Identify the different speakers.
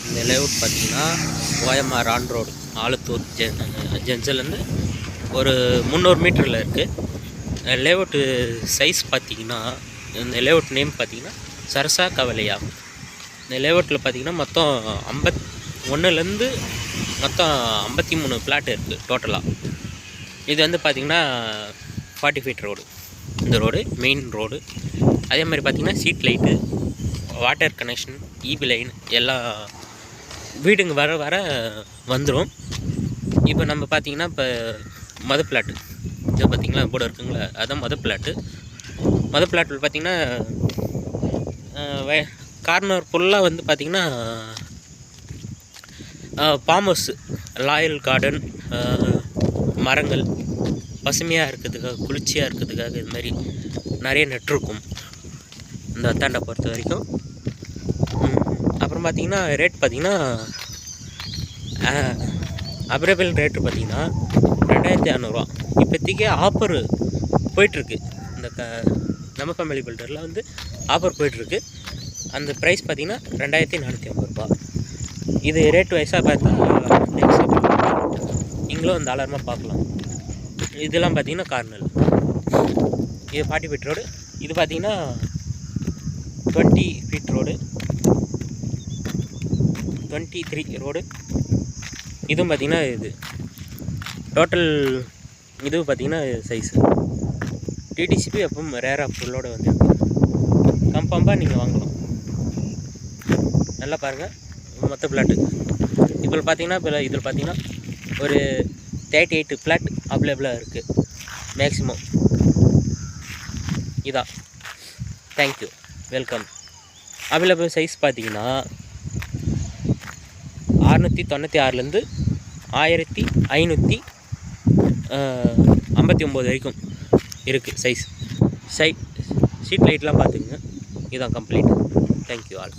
Speaker 1: இந்த லேஅவுட் பார்த்திங்கன்னா OMR on road Alathur ஜங்ஷன்லேருந்து ஒரு 300 மீட்டரில் இருக்குது. லேஅவுட்டு சைஸ் பார்த்திங்கன்னா, இந்த லேஅவுட் நேம் பார்த்திங்கன்னா சரசா கவலையா. இந்த லேஅவுட்டில் பார்த்திங்கன்னா மொத்தம் 51லேருந்து மொத்தம் 53 பிளாட் இருக்குது டோட்டலாக. இது வந்து பார்த்திங்கன்னா 40 ஃபீட் ரோடு. இந்த ரோடு மெயின் ரோடு. அதே மாதிரி பார்த்திங்கன்னா street light, water connection, EB line எல்லாம் வீடுங்க வர வர வந்துடும். இப்போ நம்ம பார்த்திங்கன்னா இப்போ மொதல் பிளாட்டு இதை பார்த்திங்களா போர்டு இருக்குங்களா, அதுதான் மொதல் பிளாட்டு. மொதல் பிளாட்டில் பார்த்திங்கன்னா கார்னர் ஃபுல்லாக வந்து பார்த்திங்கன்னா ஃபார்ம் ஹவுஸ், லாயல் கார்டன், மரங்கள் பசுமையாக இருக்கிறதுக்காக, குளிர்ச்சியாக இருக்கிறதுக்காக இது மாதிரி நிறைய நெட்டிருக்கும் இந்த அத்தாண்டை பொறுத்த வரைக்கும். அப்புறம் பார்த்திங்கன்னா ரேட் பார்த்திங்கன்னா அப்ரேபிள் ரேட்டு பார்த்திங்கன்னா 2600 இப்போதைக்கு ஆஃபரு போயிட்டுருக்கு. இந்த நம்ம ஃபேமிலி பில்டரில் வந்து ஆஃபர் போயிட்டுருக்கு. அந்த ப்ரைஸ் பார்த்திங்கன்னா 2450 இது ரேட் வைஸாக பார்த்தா நீங்களும் வந்து தாராளமாக பார்க்கலாம். இதெல்லாம் பார்த்திங்கன்னா கார்னல். இது 40 ஃபீட் ரோடு. இது பார்த்திங்கன்னா 20 ஃபீட் ரோடு, 23 ரோடு. இதுவும் பார்த்திங்கன்னா இது டோட்டல் இதுவும் பார்த்திங்கன்னா சைஸு டிடிசிபி எப்பவும் ரேராக ஃபுல்லோடு வந்து கன்ஃபார்மாக நீங்கள் வாங்கலாம். நல்லா பாருங்கள் மொத்த பிளாட்டு. இப்போ பார்த்திங்கன்னா இதில் பார்த்திங்கன்னா ஒரு 38 பிளாட் அவைலபிளாக இருக்குது மேக்ஸிமம். இதான். Thank you, welcome. அவைலபிள் சைஸ் பார்த்திங்கன்னா 696லேருந்து 1559 வரைக்கும் இருக்குது சைஸ். ஸ்ட்ரீட் லைட்லாம் பார்த்துக்குங்க. இதுதான் கம்ப்ளீட். Thank you all.